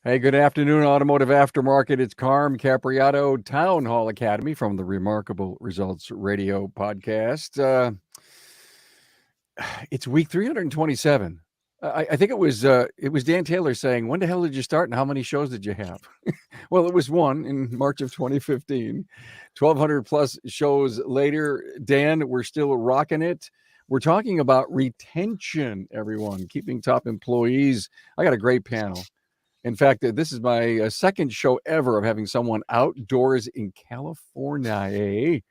Hey, good afternoon, Automotive Aftermarket. It's Carm Capriato, Town Hall Academy from the Remarkable Results Radio podcast. It's week 327. I think it was Dan Taylor saying, "When the hell did you start, and how many shows did you have?" Well, it was one in March of 2015. 1,200 plus shows later, Dan, we're still rocking it. We're talking about retention, everyone, keeping top employees. I got a great panel. In fact, this is my second show ever of having someone outdoors in California.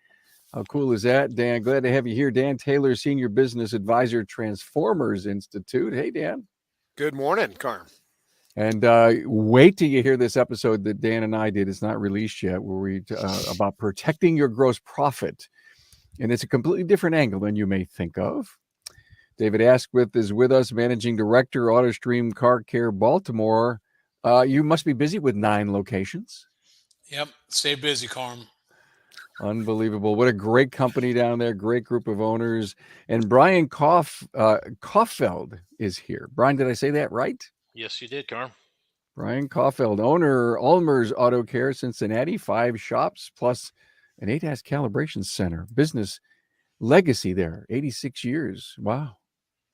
How cool is that, Dan? Glad to have you here. Dan Taylor, Senior Business Advisor, Transformers Institute. Hey, Dan. Good morning, Carm. And wait till you hear this episode that Dan and I did. It's not released yet, where we about protecting your gross profit. And it's a completely different angle than you may think of. David Askwith is with us, Managing Director, AutoStream Car Care Baltimore. You must be busy with 9 locations. Yep. Stay busy, Carm. Unbelievable. What a great company down there. Great group of owners. And Bryan Kauffeld is here. Bryan, did I say that right? Yes, you did, Carm. Bryan Kauffeld, owner, Ulmer's Auto Care, Cincinnati, 5 shops plus an 8S calibration center. Business legacy there, 86 years. Wow.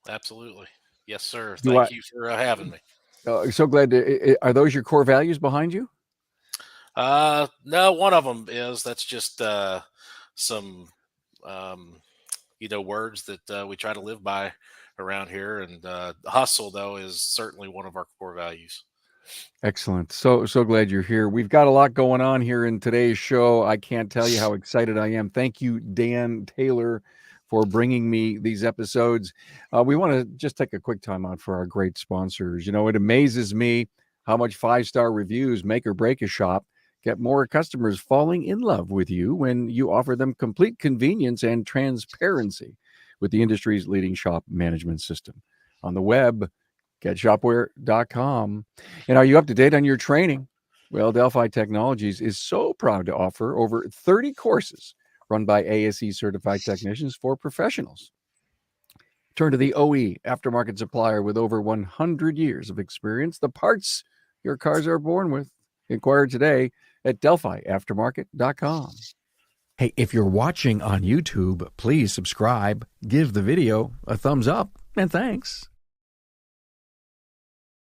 Absolutely. Yes, sir. Thank you for having me. So glad to. Are those your core values behind you? No, one of them is that's just some words that we try to live by around here, and hustle though is certainly one of our core values. Excellent. So glad you're here. We've got a lot going on here in today's show. I can't tell you how excited I am. Thank you, Dan Taylor, for bringing me these episodes. We want to just take a quick time out for our great sponsors. You know, it amazes me how much 5-star reviews make or break a shop. Get more customers falling in love with you when you offer them complete convenience and transparency with the industry's leading shop management system. On the web, getshopware.com. And are you up to date on your training? Well, Delphi Technologies is so proud to offer over 30 courses run by ASE certified technicians for professionals. Turn to the OE aftermarket supplier with over 100 years of experience, the parts your cars are born with. Inquire today at delphiaftermarket.com. Hey, if you're watching on YouTube, please subscribe, give the video a thumbs up, and thanks.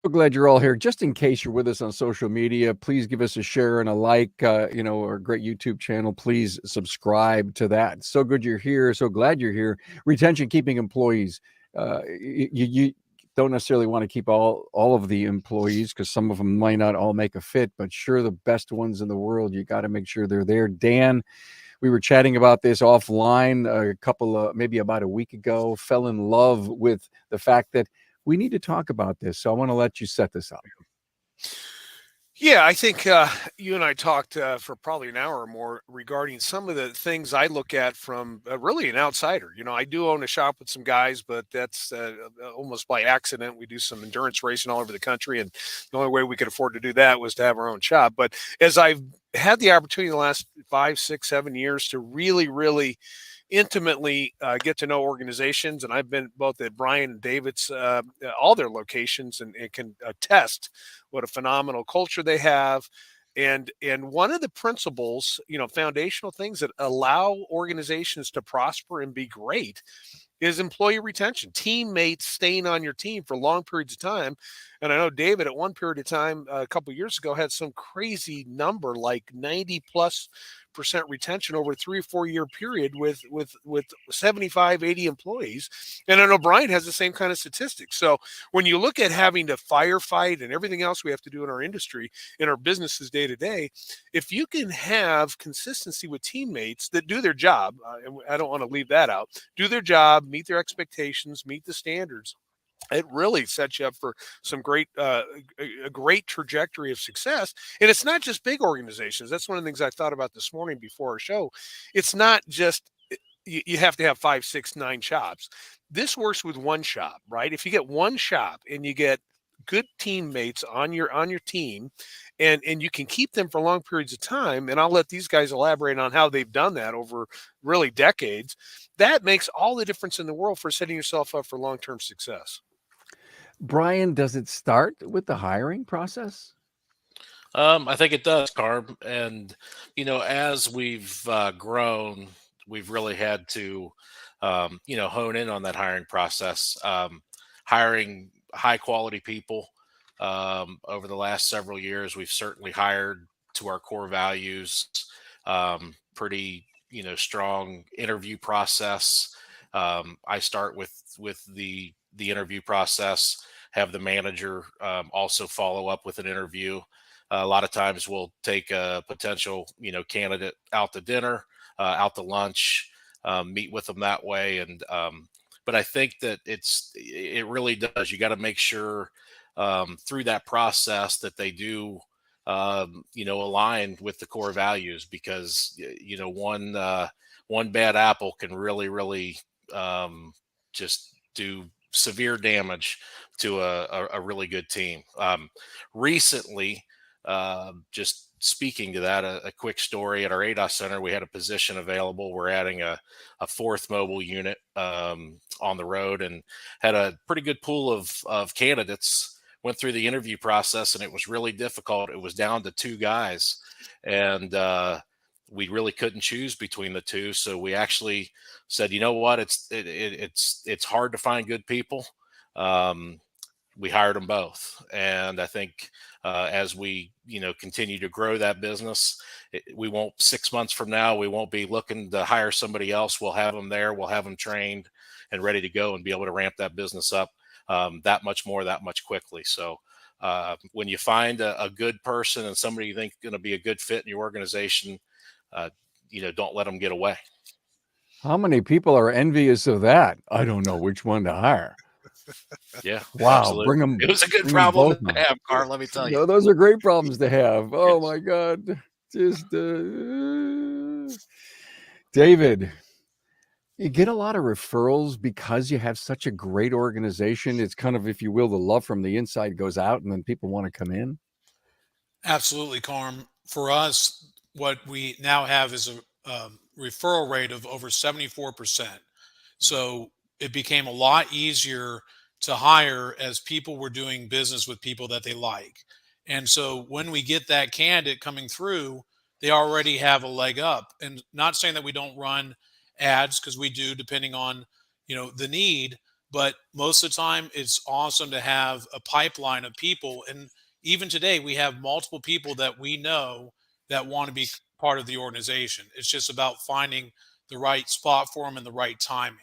So glad you're all here. Just in case you're with us on social media, please give us a share and a like, our great YouTube channel. Please subscribe to that. So good you're here. So glad you're here. Retention, keeping employees. You don't necessarily want to keep all of the employees because some of them might not all make a fit, but sure, the best ones in the world, you got to make sure they're there. Dan, we were chatting about this offline maybe about a week ago, fell in love with the fact that we need to talk about this. So I want to let you set this up. Yeah, I think you and I talked for probably an hour or more regarding some of the things I look at from really an outsider. You know, I do own a shop with some guys, but that's almost by accident. We do some endurance racing all over the country, and the only way we could afford to do that was to have our own shop. But as I've had the opportunity in the last 5, 6, 7 years to really intimately get to know organizations, and I've been both at Bryan and David's, all their locations, and can attest what a phenomenal culture they have. And one of the principles, foundational things that allow organizations to prosper and be great is employee retention, teammates staying on your team for long periods of time. And I know David at one period of time, a couple of years ago, had some crazy number like 90+% retention over a 3 or 4 year period with 75, 80 employees. And I know Bryan has the same kind of statistics. So when you look at having to firefight and everything else we have to do in our industry, in our businesses day to day, if you can have consistency with teammates that do their job, and I don't want to leave that out, do their job, meet their expectations, meet the standards, it really sets you up for some a great trajectory of success. And it's not just big organizations. That's one of the things I thought about this morning before our show. It's not just you have to have 5, 6, 9 shops. This works with one shop, right? If you get one shop and you get good teammates on your team, and you can keep them for long periods of time, and I'll let these guys elaborate on how they've done that over really decades, that makes all the difference in the world for setting yourself up for long-term success. Bryan, does it start with the hiring process? I think it does, Carm. And as we've grown, we've really had to, hone in on that hiring process. Hiring high quality people over the last several years, we've certainly hired to our core values. Pretty, strong interview process. I start with the interview process. Have the manager also follow up with an interview. A lot of times we'll take a potential, candidate out to dinner, out to lunch, meet with them that way. And but I think that it really does. You got to make sure through that process that they do, align with the core values, because one bad apple can really just do severe damage to a really good team. Recently, just speaking to that, a quick story at our ADOS center, we had a position available. We're adding a fourth mobile unit on the road, and had a pretty good pool of candidates. Went through the interview process, and it was really difficult. It was down to two guys, and we really couldn't choose between the two. So we actually said, you know what, it's hard to find good people. We hired them both, and I think as we continue to grow that business, we won't 6 months from now, we won't be looking to hire somebody else. We'll have them there, we'll have them trained and ready to go, and be able to ramp that business up that much more, that much quickly. So when you find a good person and somebody you think is going to be a good fit in your organization, don't let them get away. How many people are envious of that? I don't know which one to hire. Yeah. Wow. Absolutely. Bring them. It was a good problem to have, Carl, let me tell you. No, those are great problems to have. Oh Yes. my God. Just David, you get a lot of referrals because you have such a great organization. It's kind of, if you will, the love from the inside goes out, and then people want to come in. Absolutely, Carm. For us, what we now have is a referral rate of over 74%. So it became a lot easier to hire as people were doing business with people that they like. And so when we get that candidate coming through, they already have a leg up. And not saying that we don't run ads, because we do, depending on, the need, but most of the time it's awesome to have a pipeline of people. And even today we have multiple people that we know that want to be part of the organization. It's just about finding the right spot for them and the right timing.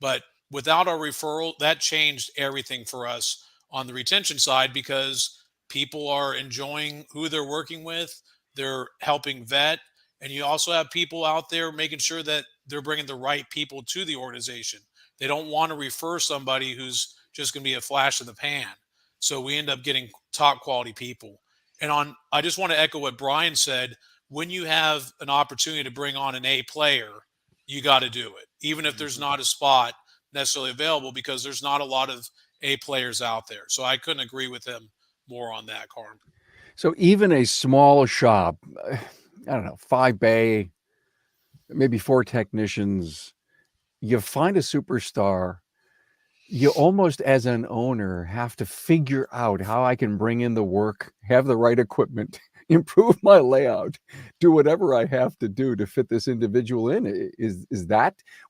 But without our referral, that changed everything for us on the retention side, because people are enjoying who they're working with. They're helping vet. And you also have people out there making sure that they're bringing the right people to the organization. They don't want to refer somebody who's just going to be a flash in the pan. So we end up getting top quality people. And I just want to echo what Bryan said. When you have an opportunity to bring on an A player, you got to do it, even if there's not a spot necessarily available, because there's not a lot of A players out there. So I couldn't agree with him more on that, Carm. So even a small shop, I don't know, 5 bay, maybe 4 technicians, you find a superstar, you almost, as an owner, have to figure out how I can bring in the work, have the right equipment, improve my layout, do whatever I have to do to fit this individual in.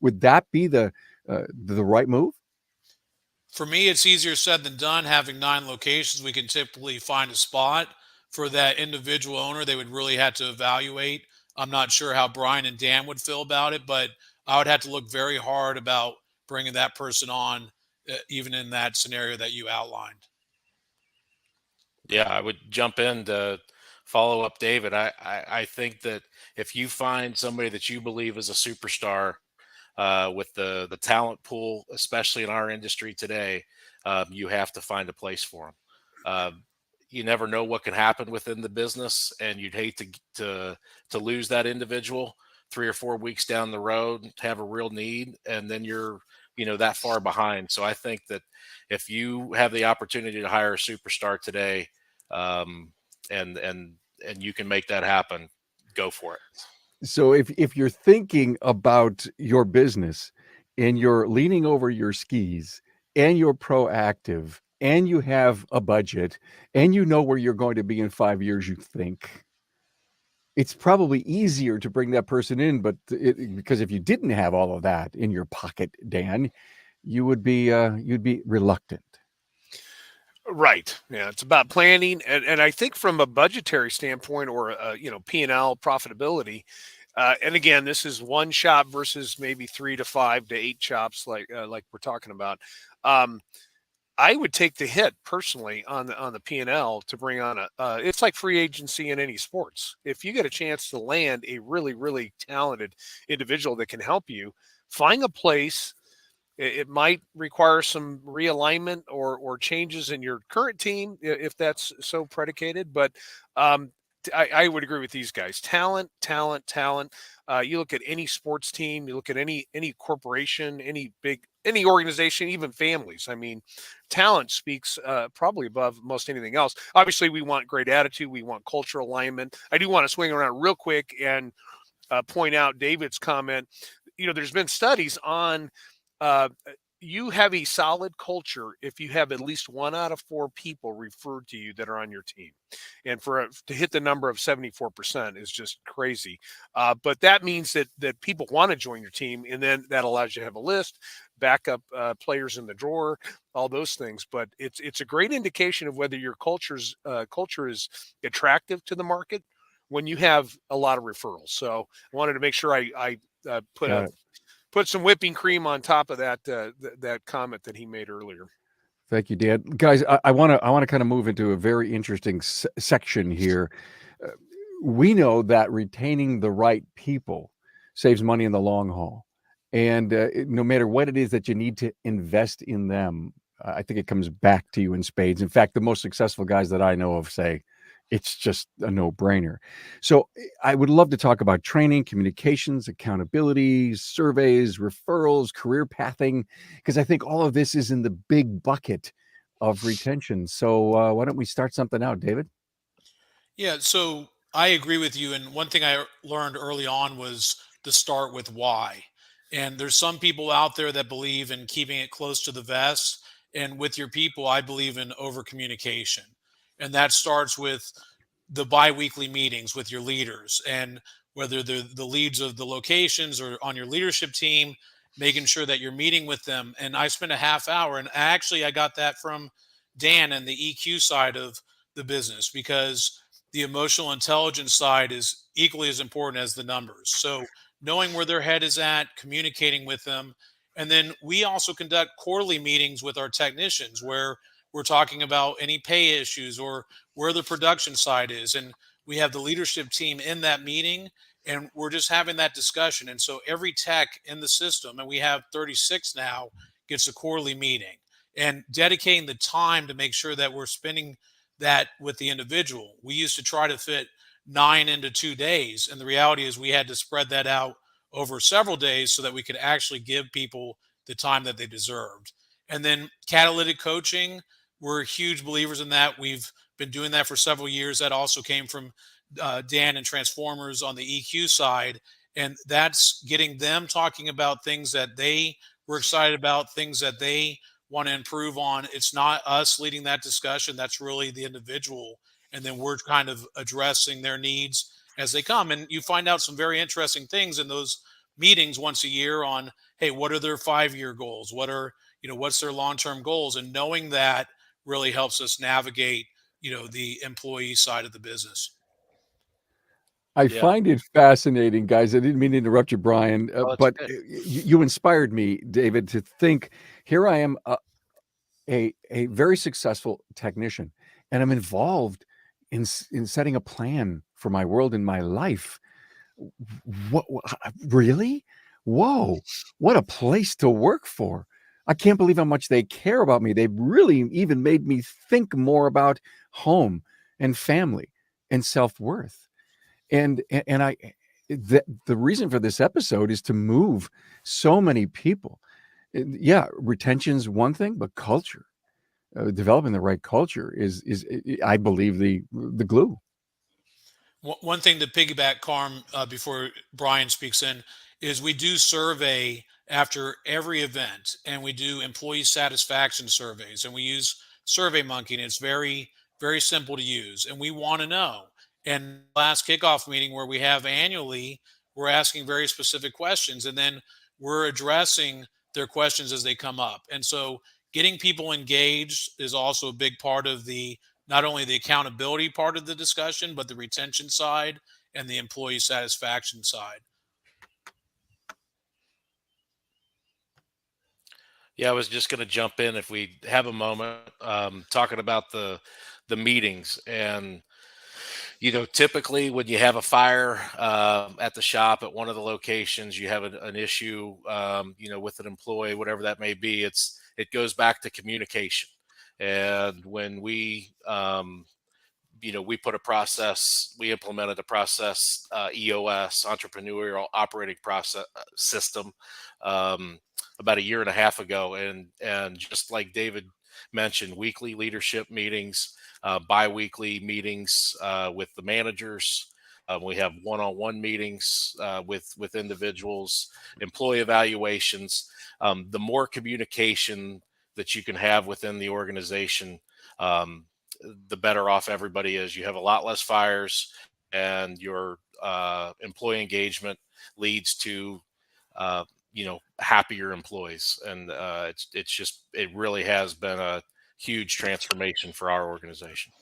Would that be the right move? For me, it's easier said than done. Having 9 locations, we can typically find a spot for that individual owner. They would really have to evaluate. I'm not sure how Bryan and Dan would feel about it, but I would have to look very hard about bringing that person on, even in that scenario that you outlined. Yeah, I would jump in to follow up David. I think that if you find somebody that you believe is a superstar, with the talent pool, especially in our industry today, you have to find a place for them. You never know what can happen within the business, and you'd hate to lose that individual 3 or 4 weeks down the road, have a real need, and then you're that far behind. So I think that if you have the opportunity to hire a superstar today, and you can make that happen, go for it. So if you're thinking about your business and you're leaning over your skis and you're proactive and you have a budget and you know where you're going to be in 5 years, you think it's probably easier to bring that person in. But because if you didn't have all of that in your pocket, Dan, you'd be reluctant. Right. Yeah, it's about planning, and I think from a budgetary standpoint or P&L profitability. And again, this is one shop versus maybe 3 to 5 to 8 shops, like we're talking about. Um, I would take the hit personally on the P&L to bring on it's like free agency in any sports. If you get a chance to land a really talented individual that can help you, find a place. It might require some realignment or changes in your current team if that's so predicated. But I would agree with these guys. Talent, talent, talent. You look at any sports team, you look at any corporation, any organization, even families. I mean, talent speaks probably above most anything else. Obviously, we want great attitude, we want cultural alignment. I do want to swing around real quick and point out David's comment. There's been studies on uh, you have a solid culture if you have at least 1 out of 4 people referred to you that are on your team, and to hit the number of 74% is just crazy. But that means that people want to join your team, and then that allows you to have a list, backup players in the drawer, all those things. But it's a great indication of whether your culture is attractive to the market when you have a lot of referrals. So I wanted to make sure I Got it. put some whipping cream on top of that comment that he made earlier. Thank you, Dan. Guys, I want to kind of move into a very interesting section here. Uh, we know that retaining the right people saves money in the long haul, and no matter what it is that you need to invest in them, I think it comes back to you in spades. In fact, the most successful guys that I know of say it's just a no-brainer. So I would love to talk about training, communications, accountability, surveys, referrals, career pathing, because I think all of this is in the big bucket of retention. So why don't we start something out, David? Yeah, so I agree with you. And one thing I learned early on was to start with why. And there's some people out there that believe in keeping it close to the vest. And with your people, I believe in over communication. And that starts with the biweekly meetings with your leaders, and whether they're the leads of the locations or on your leadership team, making sure that you're meeting with them. And I spent a half hour, and actually I got that from Dan and the EQ side of the business, because the emotional intelligence side is equally as important as the numbers. So knowing where their head is at, communicating with them. And then we also conduct quarterly meetings with our technicians where we're talking about any pay issues or where the production side is. And we have the leadership team in that meeting, and we're just having that discussion. And so every tech in the system, and we have 36 now, gets a quarterly meeting, and dedicating the time to make sure that we're spending that with the individual. We used to try to fit 9 into 2 days. And the reality is we had to spread that out over several days so that we could actually give people the time that they deserved. And then catalytic coaching, we're huge believers in that. We've been doing that for several years. That also came from Dan and Transformers on the EQ side. And that's getting them talking about things that they were excited about, things that they want to improve on. It's not us leading that discussion. That's really the individual. And then we're kind of addressing their needs as they come. And you find out some very interesting things in those meetings once a year on, hey, what are their 5-year goals? What's their long-term goals? And knowing that really helps us navigate, the employee side of the business. I Yeah. find it fascinating, guys. I didn't mean to interrupt you, Brian, Oh, it's but okay. you inspired me, David, to think. Here I am, a very successful technician, and I'm involved in setting a plan for my world and my life. What really? Whoa, what a place to work for. I can't believe how much they care about me. They've really even made me think more about home and family and self-worth. And the reason for this episode is to move so many people. Yeah, retention's one thing, but culture, developing the right culture is I believe the glue. One thing to piggyback, Carm, before Brian speaks in, is we do survey after every event, and we do employee satisfaction surveys, and we use SurveyMonkey, and it's very, very simple to use. And we want to know. And last kickoff meeting where we have annually, we're asking very specific questions, and then we're addressing their questions as they come up. And so getting people engaged is also a big part of the, not only the accountability part of the discussion, but the retention side and the employee satisfaction side. Yeah, I was just going to jump in if we have a moment, talking about the meetings. And typically when you have a fire at the shop at one of the locations, you have an issue, with an employee, whatever that may be. It goes back to communication. And when we we implemented a process, EOS, entrepreneurial operating process system, about a year and a half ago. And just like David mentioned, weekly leadership meetings, biweekly meetings with the managers. We have one-on-one meetings with individuals, employee evaluations. The more communication that you can have within the organization, the better off everybody is. You have a lot less fires, and your employee engagement leads to happier employees. And it really has been a huge transformation for our organization.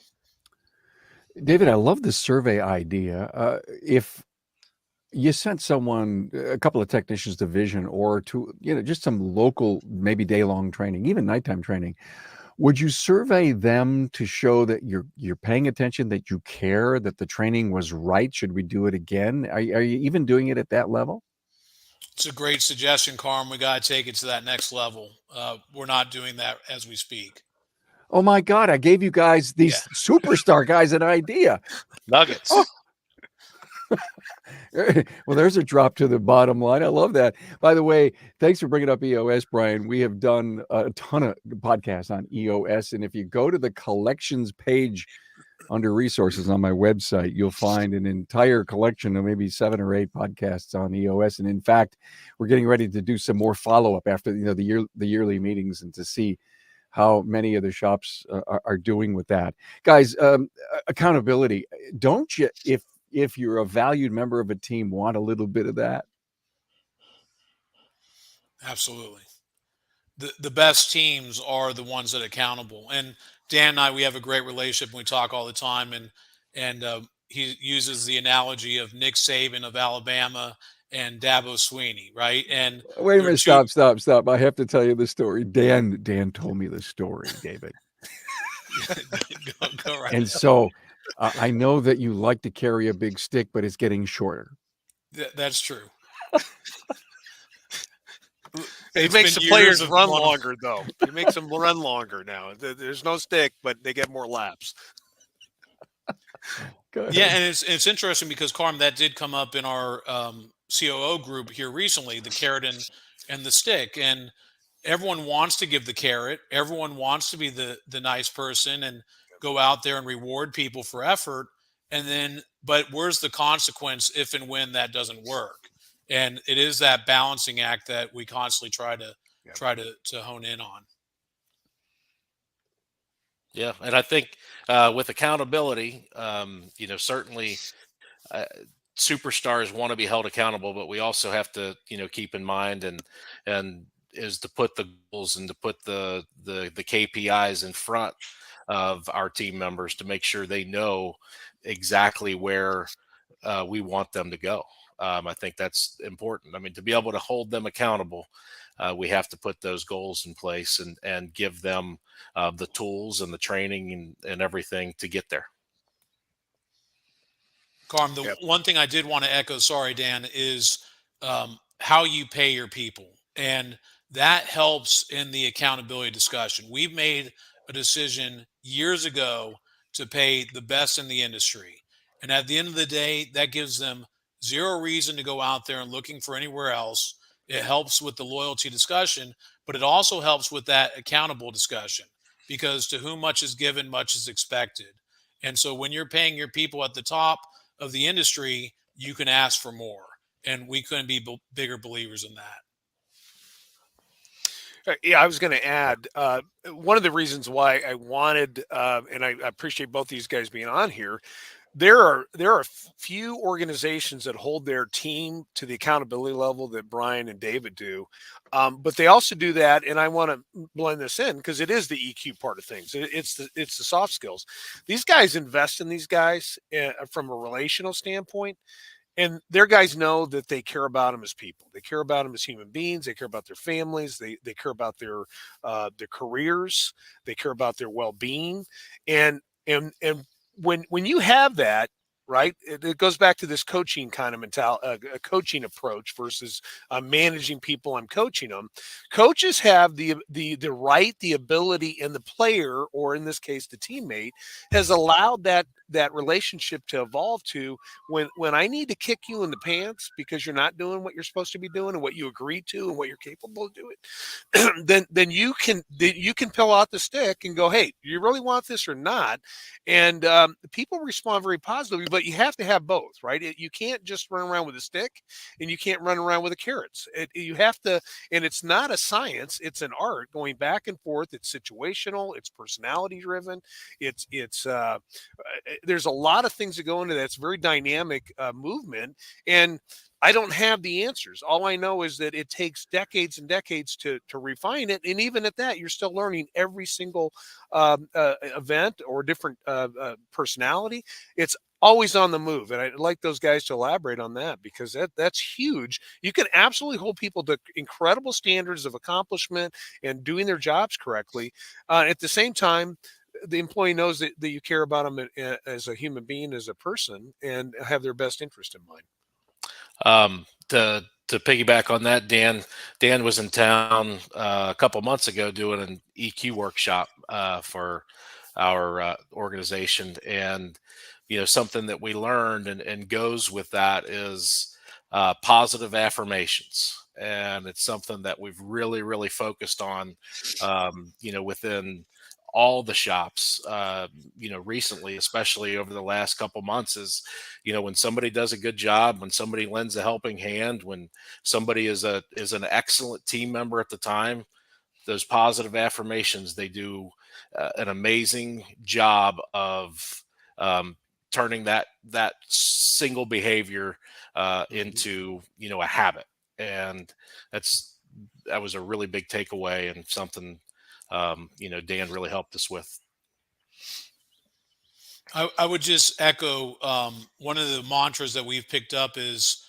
David, I love the survey idea. If you sent someone, a couple of technicians to Vision, or to, just some local, maybe day-long training, even nighttime training, would you survey them to show that you're paying attention, that you care, that the training was right? Should we do it again? Are you even doing it at that level? It's a great suggestion, Carm. We got to take it to that next level. We're not doing that as we speak. Oh my God, I gave you guys, these superstar guys, an idea. Nuggets. Oh. Well, there's a drop to the bottom line. I love that. By the way, thanks for bringing up EOS, Bryan. We have done a ton of podcasts on EOS. And if you go to the collections page under resources on my website, you'll find an entire collection of maybe 7 or 8 podcasts on EOS. And in fact, we're getting ready to do some more follow-up after the yearly meetings, and to see how many of the shops are doing with that. Guys, accountability. Don't you, if you're a valued member of a team, want a little bit of that? Absolutely. The best teams are the ones that are accountable. And Dan and I, we have a great relationship, and we talk all the time. And he uses the analogy of Nick Saban of Alabama and Dabo Sweeney, right? And wait a minute, stop. I have to tell you the story. Dan told me the story, David. go right and ahead. So I know that you like to carry a big stick, but it's getting shorter. That's true. He makes the players run longer, though. He makes them run longer now. There's no stick, but they get more laps. Yeah, and it's interesting because, Carm, that did come up in our COO group here recently, the carrot and the stick. And everyone wants to give the carrot. Everyone wants to be the nice person and go out there and reward people for effort. And then, but where's the consequence if and when that doesn't work? And it is that balancing act that we constantly try to hone in on. Yeah, and I think with accountability, certainly superstars want to be held accountable, but we also have to, keep in mind and is to put the goals and to put the KPIs in front of our team members to make sure they know exactly where we want them to go. I think that's important. I mean, to be able to hold them accountable, we have to put those goals in place and give them the tools and the training and everything to get there. Carm, the one thing I did want to echo, sorry, Dan, is how you pay your people. And that helps in the accountability discussion. We've made a decision years ago to pay the best in the industry. And at the end of the day, that gives them zero reason to go out there and looking for anywhere else. It helps with the loyalty discussion, but it also helps with that accountable discussion, because to whom much is given, much is expected. And so when you're paying your people at the top of the industry, you can ask for more. And we couldn't be bigger believers in that. Yeah, I was going to add one of the reasons why I wanted, and I appreciate both these guys being on here. There are few organizations that hold their team to the accountability level that Brian and David do, but they also do that. And I want to blend this in because it is the EQ part of things. It's the soft skills. These guys invest in these guys from a relational standpoint, and their guys know that they care about them as people. They care about them as human beings. They care about their families. They care about their careers. They care about their well being, and when you have that, right, it goes back to this coaching kind of mentality, a coaching approach versus managing people. I'm coaching them. Coaches have the right, the ability, and the player, or in this case, the teammate, has allowed that relationship to evolve to when I need to kick you in the pants because you're not doing what you're supposed to be doing and what you agreed to and what you're capable of doing, then you can pull out the stick and go, hey, do you really want this or not? And people respond very positively, but you have to have both, right? You can't just run around with a stick, and you can't run around with the carrots. You have to, and it's not a science; it's an art, going back and forth. It's situational, it's personality driven, it's there's a lot of things that go into that. It's very dynamic movement, and I don't have the answers. All I know is that it takes decades and decades to refine it, and even at that, you're still learning every single event or different personality. It's always on the move, and I'd like those guys to elaborate on that because that's huge. You can absolutely hold people to incredible standards of accomplishment and doing their jobs correctly. At the same time, the employee knows that you care about them as a human being, as a person, and have their best interest in mind. To piggyback on that, Dan was in town a couple months ago doing an EQ workshop for our organization, and something that we learned and goes with that is positive affirmations, and it's something that we've really focused on, within all the shops, recently, especially over the last couple months, is, when somebody does a good job, when somebody lends a helping hand, when somebody is an excellent team member at the time, those positive affirmations, they do an amazing job of turning that single behavior into a habit, and that was a really big takeaway and something Dan really helped us with. I would just echo one of the mantras that we've picked up is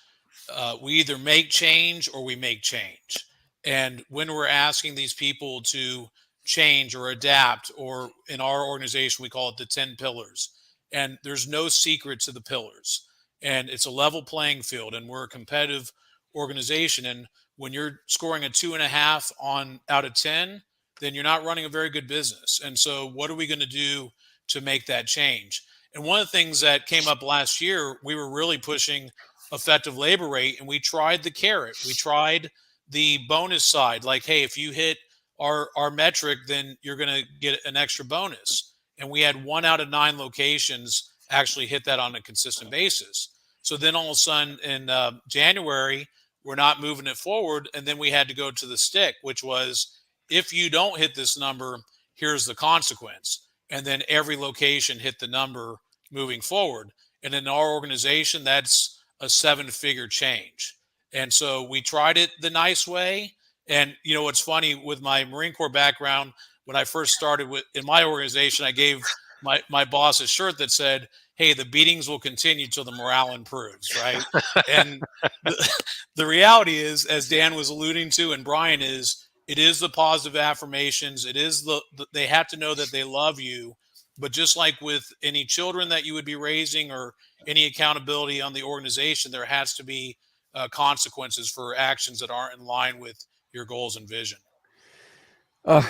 we either make change or we make change. And when we're asking these people to change or adapt, or in our organization, we call it the 10 pillars. And there's no secret to the pillars. And it's a level playing field. And we're a competitive organization. And when you're scoring a 2.5 out of 10, then you're not running a very good business. And so what are we going to do to make that change? And one of the things that came up last year, we were really pushing effective labor rate, and we tried the carrot, we tried the bonus side, like, hey, if you hit our metric, then you're going to get an extra bonus. And we had 1 out of 9 locations actually hit that on a consistent basis. So then all of a sudden in January, we're not moving it forward, and then we had to go to the stick, which was, if you don't hit this number, here's the consequence. And then every location hit the number moving forward. And in our organization, that's a 7-figure change. And so we tried it the nice way. And what's funny, with my Marine Corps background, when I first started in my organization, I gave my boss a shirt that said, hey, the beatings will continue till the morale improves, right? And the reality is, as Dan was alluding to, and Brian is, it is the positive affirmations. It is they have to know that they love you. But just like with any children that you would be raising or any accountability on the organization, there has to be consequences for actions that aren't in line with your goals and vision.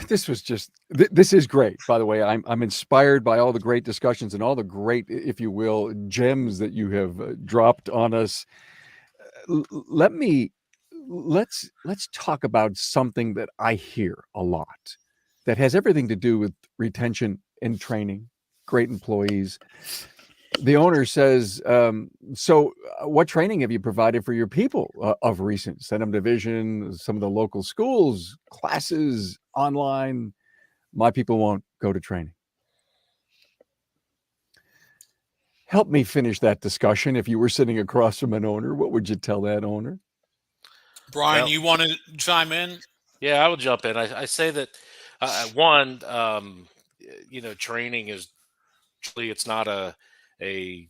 This was just, this is great, by the way. I'm inspired by all the great discussions and all the great, if you will, gems that you have dropped on us. Let's talk about something that I hear a lot that has everything to do with retention and training, great employees. The owner says, so what training have you provided for your people of recent? Send them to Vision, some of the local schools, classes, online. My people won't go to training. Help me finish that discussion. If you were sitting across from an owner, what would you tell that owner? Bryan, Well, you want to chime in? yeah, I would jump in. I say that one, training is really, it's not a it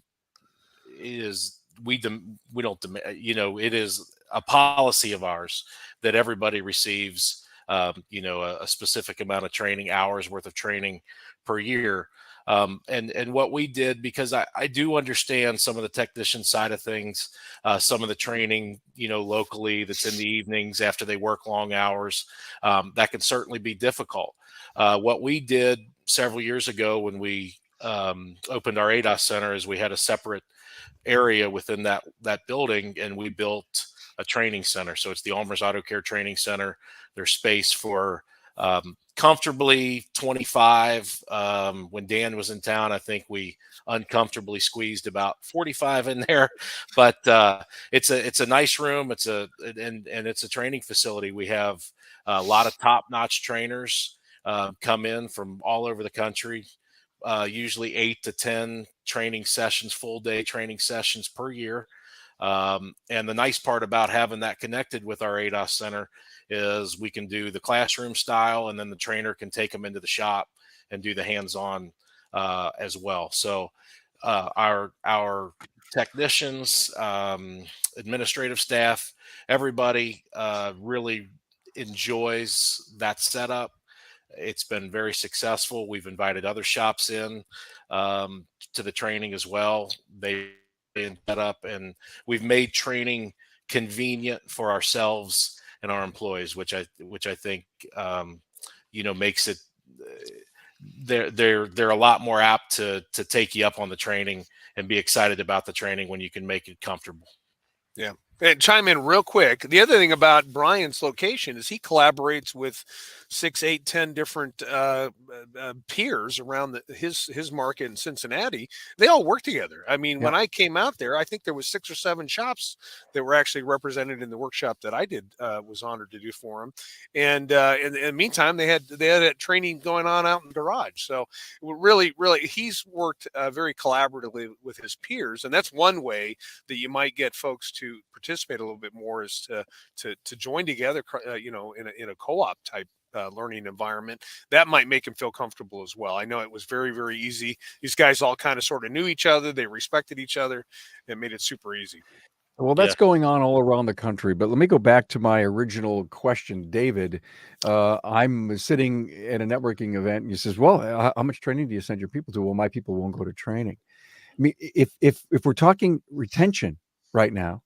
is we don't it is a policy of ours that everybody receives a specific amount of training hours worth of training per year. And what we did, because I do understand some of the technician side of things, some of the training locally that's in the evenings after they work long hours, that can certainly be difficult. What we did several years ago when we opened our ADOS center is we had a separate area within that building, and we built a training center. So it's the Ulmer's Auto Care Training Center. There's space for comfortably 25. When Dan was in town, I think we uncomfortably squeezed about 45 in there. But it's a nice room. And it's a training facility. We have a lot of top-notch trainers come in from all over the country. Usually 8 to 10 training sessions, full day training sessions per year. And the nice part about having that connected with our ADOS center is we can do the classroom style, and then the trainer can take them into the shop and do the hands-on as well. So our technicians, administrative staff, everybody really enjoys that setup. It's been very successful. We've invited other shops in to the training as well. They set up, and we've made training convenient for ourselves and our employees, which I think makes it they're a lot more apt to take you up on the training and be excited about the training when you can make it comfortable. Yeah. And chime in real quick. The other thing about Bryan's location is he collaborates with 6, 8, 10 different peers around his market in Cincinnati. They all work together. I mean, when I came out there, I think there was 6 or 7 shops that were actually represented in the workshop that I was honored to do for them. And in the meantime, they had that training going on out in the garage. So really, he's worked very collaboratively with his peers, and that's one way that you might get folks to participate a little bit more, is to join together, in a co-op type learning environment. That might make them feel comfortable as well. I know it was very, very easy. These guys all kind of sort of knew each other. They respected each other. It made it super easy. Well, that's going on all around the country. But let me go back to my original question, David. I'm sitting at a networking event, and he says, "Well, how much training do you send your people to?" Well, my people won't go to training. I mean, if we're talking retention right now,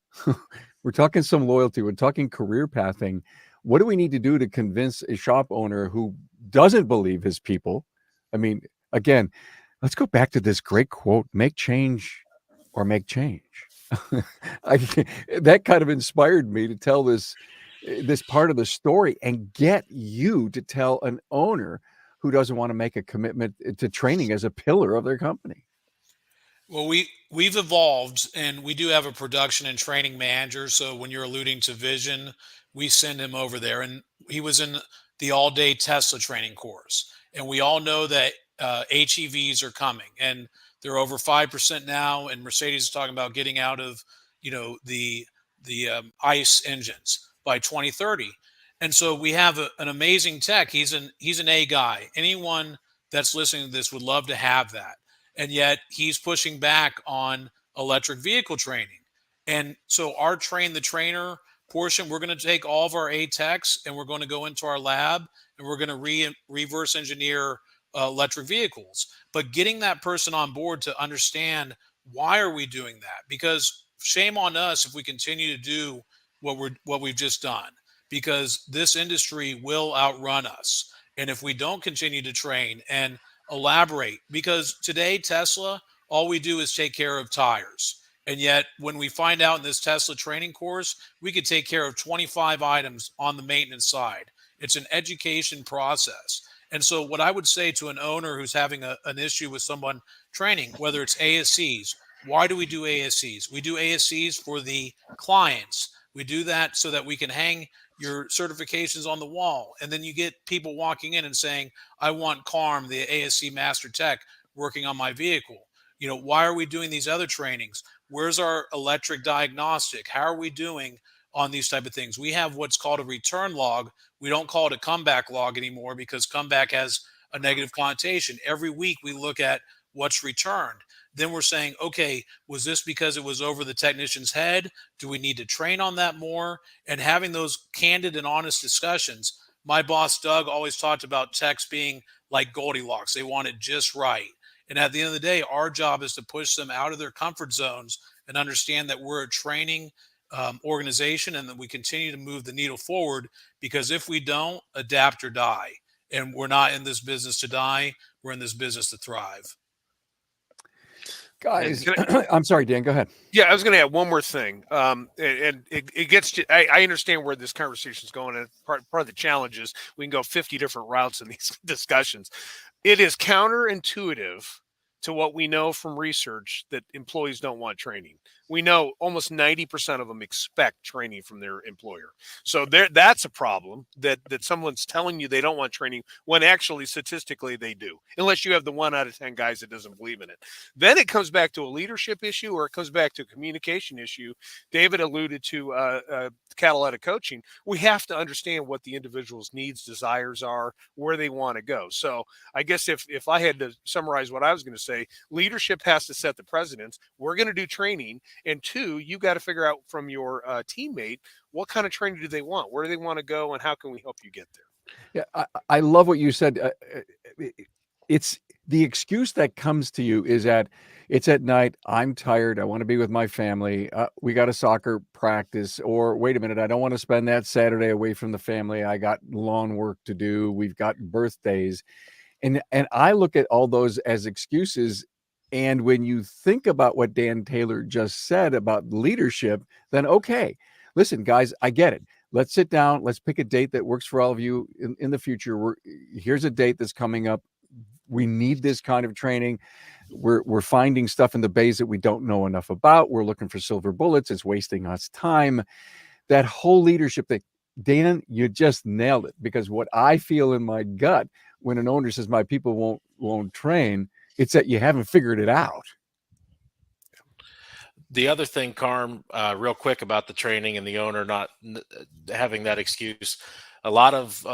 we're talking some loyalty, we're talking career pathing. What do we need to do to convince a shop owner who doesn't believe his people? I mean, again, let's go back to this great quote: "Make change or make change." That kind of inspired me to tell this part of the story and get you to tell an owner who doesn't want to make a commitment to training as a pillar of their company. Well, we've evolved, and we do have a production and training manager. So when you're alluding to Vision, we send him over there, and he was in the all-day Tesla training course. And we all know that HEVs are coming, and they're over 5% now. And Mercedes is talking about getting out of the ICE engines by 2030. And so we have an amazing tech. He's an A guy. Anyone that's listening to this would love to have that. And yet he's pushing back on electric vehicle training. And so our train the trainer portion, we're going to take all of our A techs and we're going to go into our lab and we're going to reverse engineer electric vehicles. But getting that person on board to understand, why are we doing that? Because shame on us if we continue to do what we've just done, because this industry will outrun us. And if we don't continue to train and elaborate, because today Tesla, all we do is take care of tires. And yet when we find out in this Tesla training course, we could take care of 25 items on the maintenance side. It's an education process. And so what I would say to an owner who's having an issue with someone training, whether it's ASCs, why do we do ASCs? We do ASCs for the clients. We do that so that we can hang your certifications on the wall. And then you get people walking in and saying, I want Carm, the ASC Master Tech, working on my vehicle. You know, why are we doing these other trainings? Where's our electric diagnostic? How are we doing on these type of things? We have what's called a return log. We don't call it a comeback log anymore because comeback has a negative connotation. Every week we look at what's returned. Then we're saying, okay, was this because it was over the technician's head? Do we need to train on that more? And having those candid and honest discussions. My boss, Doug, always talked about techs being like Goldilocks. They want it just right. And at the end of the day, our job is to push them out of their comfort zones and understand that we're a training organization and that we continue to move the needle forward, because if we don't, adapt or die. And we're not in this business to die. We're in this business to thrive. Guys, I'm sorry, Dan, go ahead. Yeah, I was going to add one more thing. And it gets to, I understand where this conversation is going. And part of the challenge is we can go 50 different routes in these discussions. It is counterintuitive to what we know from research that employees don't want training. We know almost 90% of them expect training from their employer. So that's a problem that someone's telling you they don't want training when actually statistically they do, unless you have the 1 out of 10 guys that doesn't believe in it. Then it comes back to a leadership issue, or it comes back to a communication issue. David alluded to catalytic coaching. We have to understand what the individual's needs, desires are, where they want to go. So I guess if I had to summarize what I was going to say, leadership has to set the precedents. We're going to do training. And 2, you got to figure out from your teammate, what kind of training do they want? Where do they want to go? And how can we help you get there? Yeah, I love what you said. It's the excuse that comes to you is that it's at night. I'm tired. I want to be with my family. We got a soccer practice, or wait a minute, I don't want to spend that Saturday away from the family. I got lawn work to do. We've got birthdays. And I look at all those as excuses. And when you think about what Dan Taylor just said about leadership, then okay, listen, guys, I get it. Let's sit down. Let's pick a date that works for all of you in the future. Here's a date that's coming up. We need this kind of training. We're finding stuff in the bays that we don't know enough about. We're looking for silver bullets. It's wasting us time. That whole leadership thing, Dan, you just nailed it. Because what I feel in my gut when an owner says my people won't train, it's that you haven't figured it out. The other thing, Carm, real quick about the training and the owner not having that excuse, a lot of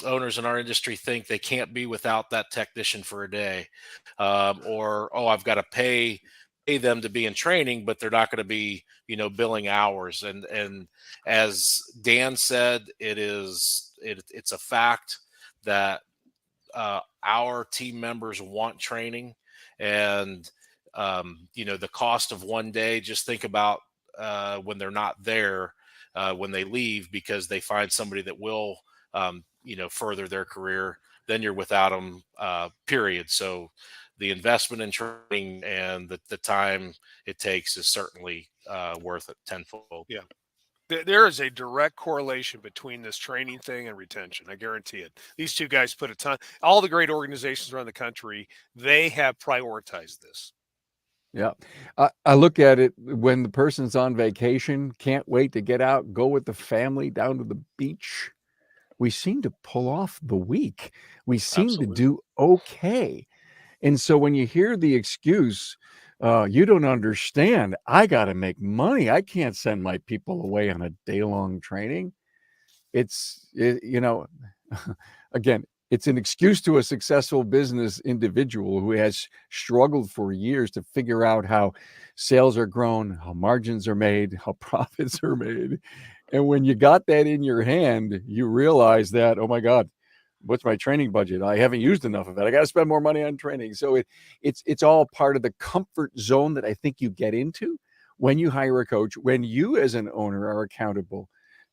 owners in our industry think they can't be without that technician for a day, or I've got to pay them to be in training, but they're not going to be billing hours. And as Dan said, it's a fact that our team members want training, and the cost of one day, just think about when they're not there, when they leave, because they find somebody that will further their career, then you're without them, period. So the investment in training and the time it takes is certainly worth it tenfold. Yeah. There is a direct correlation between this training thing and retention. I guarantee it. These two guys put a ton. All the great organizations around the country, they have prioritized this. Yeah. I look at it when the person's on vacation, can't wait to get out, go with the family down to the beach. We seem to pull off the week. We seem Absolutely. to do okay. And so when you hear the excuse, you don't understand, I got to make money. I can't send my people away on a day-long training. Again, it's an excuse to a successful business individual who has struggled for years to figure out how sales are grown, how margins are made, how profits are made. And when you got that in your hand, you realize that, oh my God, what's my training budget? I haven't used enough of it. I got to spend more money on training. So it's all part of the comfort zone that I think you get into when you hire a coach, when you as an owner are accountable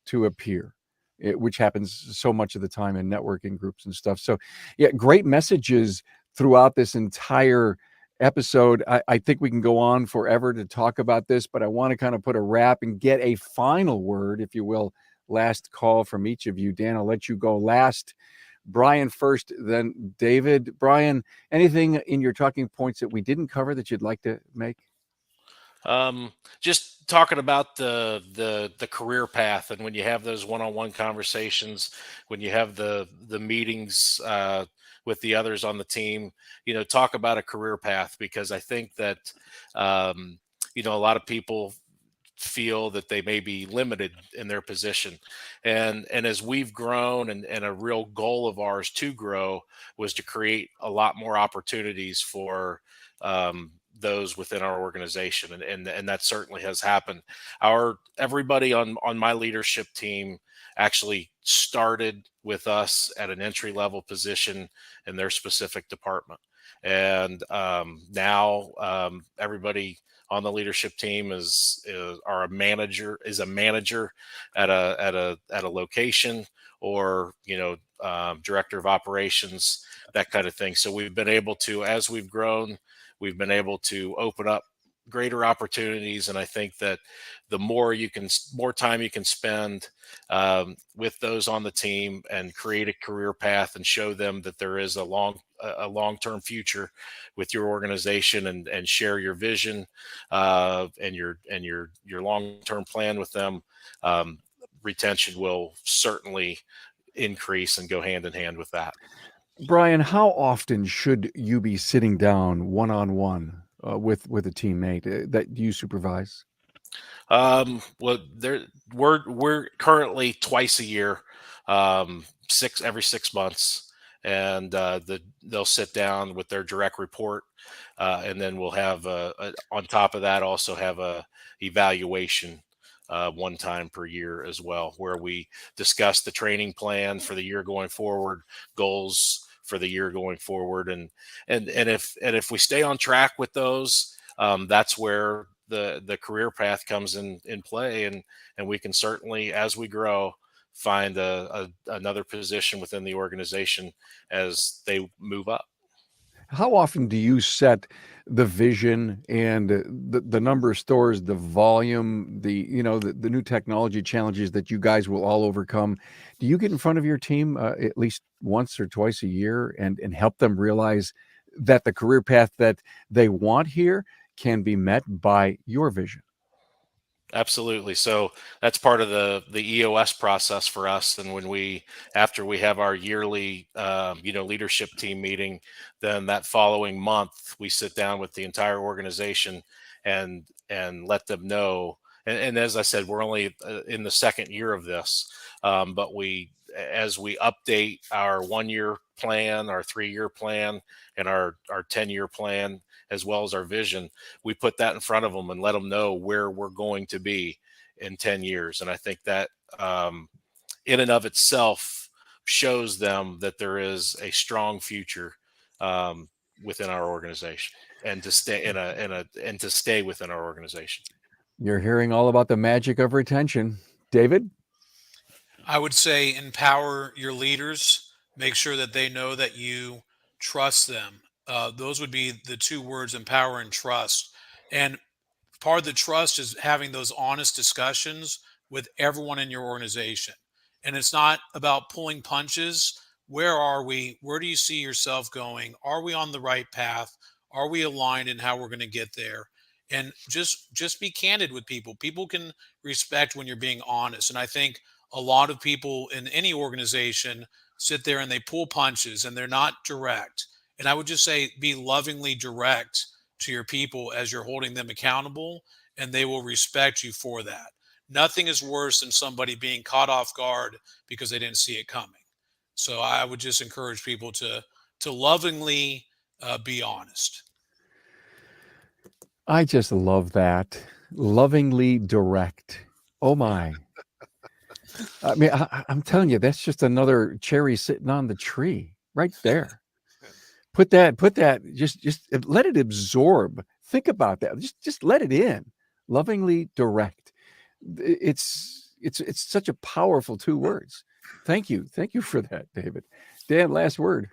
to a peer, which happens so much of the time in networking groups and stuff. So yeah, great messages throughout this entire episode. I think we can go on forever to talk about this, but I want to kind of put a wrap and get a final word, if you will, last call from each of you. Dan, I'll let you go last. Bryan first, then David. Bryan, anything in your talking points that we didn't cover that you'd like to make? Just talking about the career path, and when you have those one-on-one conversations, when you have the meetings with the others on the team, talk about a career path, because I think that a lot of people feel that they may be limited in their position, and as we've grown, and a real goal of ours to grow was to create a lot more opportunities for those within our organization, and that certainly has happened. Everybody on my leadership team actually started with us at an entry level position in their specific department, and now everybody on the leadership team is a manager at a location, or director of operations, that kind of thing. So we've been able to, as we've grown, we've been able to open up greater opportunities. And I think that the more time you can spend with those on the team, and create a career path, and show them that there is a long-term future with your organization, and share your vision and your long-term plan with them, retention will certainly increase and go hand in hand with that. Bryan, how often should you be sitting down one-on-one with a teammate that you supervise? Well, we're currently twice a year, every 6 months, and they'll sit down with their direct report, and then we'll have on top of that, also have a evaluation one time per year as well, where we discuss the training plan for the year going forward, goals for the year going forward, and if we stay on track with those, that's where the career path comes in play, and we can certainly, as we grow, find another position within the organization as they move up. How often do you set the vision and the number of stores, the volume, the new technology challenges that you guys will all overcome? Do you get in front of your team at least once or twice a year and help them realize that the career path that they want here can be met by your vision? Absolutely. So that's part of the EOS process for us. And after we have our yearly, leadership team meeting, then that following month, we sit down with the entire organization and let them know. And as I said, we're only in the second year of this, but as we update our 1-year plan, our 3-year plan, and our 10-year plan, as well as our vision, we put that in front of them and let them know where we're going to be in 10 years. And I think that in and of itself shows them that there is a strong future within our organization, and to stay within our organization. You're hearing all about the magic of retention. David? I would say empower your leaders. Make sure that they know that you trust them. Those would be the two words: empower and trust. And part of the trust is having those honest discussions with everyone in your organization. And it's not about pulling punches. Where are we? Where do you see yourself going? Are we on the right path? Are we aligned in how we're going to get there? And just be candid with people. People can respect when you're being honest. And I think a lot of people in any organization sit there and they pull punches and they're not direct. And I would just say, be lovingly direct to your people as you're holding them accountable, and they will respect you for that. Nothing is worse than somebody being caught off guard because they didn't see it coming. So I would just encourage people to lovingly be honest. I just love that. Lovingly direct. Oh my. I mean, I'm telling you, that's just another cherry sitting on the tree right there. Put that, just let it absorb. Think about that. Just let it in. Lovingly direct. It's such a powerful 2 words. Thank you for that, David. Dan, last word.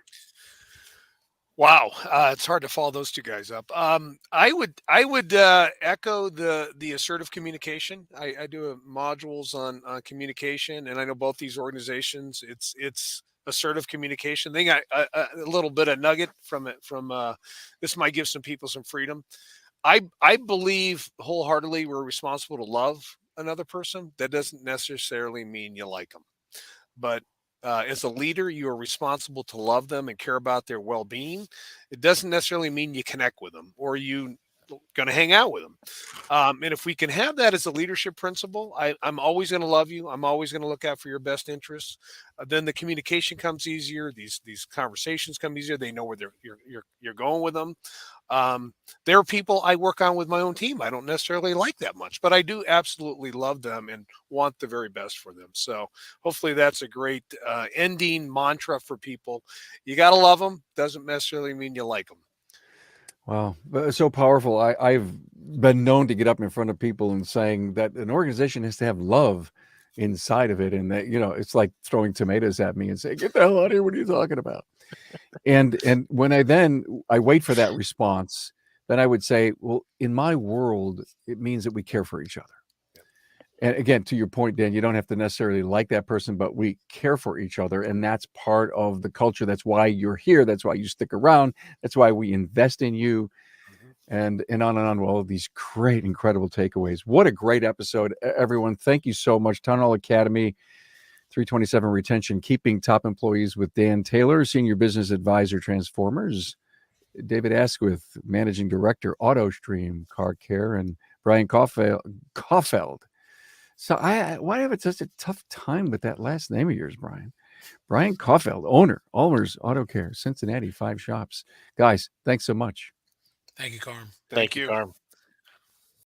Wow, it's hard to follow those two guys up. I would echo the assertive communication. I do modules on communication, and I know both these organizations. It's assertive communication. They got a little bit of nugget from it. This might give some people some freedom. I believe wholeheartedly we're responsible to love another person. That doesn't necessarily mean you like them, but as a leader, you are responsible to love them and care about their well-being. It doesn't necessarily mean you connect with them or you going to hang out with them. And if we can have that as a leadership principle, I'm always going to love you. I'm always going to look out for your best interests. Then the communication comes easier. These conversations come easier. They know where you're going with them. There are people I work on with my own team I don't necessarily like that much, but I do absolutely love them and want the very best for them. So hopefully that's a great ending mantra for people. You got to love them. Doesn't necessarily mean you like them. Wow, but it's so powerful. I've been known to get up in front of people and saying that an organization has to have love inside of it, and that, you know, it's like throwing tomatoes at me and saying, "Get the hell out of here! What are you talking about?" And when I wait for that response, then I would say, "Well, in my world, it means that we care for each other." And again, to your point, Dan, you don't have to necessarily like that person, but we care for each other. And that's part of the culture. That's why you're here. That's why you stick around. That's why we invest in you. And on and on. Well, these great, incredible takeaways. What a great episode, everyone. Thank you so much. Town Hall Academy, 327 Retention, Keeping Top Employees with Dan Taylor, Senior Business Advisor, Transformers, David Askwith, Managing Director, AutoStream Car Care, and Bryan Kauffeld. So why have it such a tough time with that last name of yours, Bryan? Bryan Kauffeld, owner, Ulmer's Auto Care, Cincinnati, 5 shops. Guys, thanks so much. Thank you, Carm. Thank you, Carm.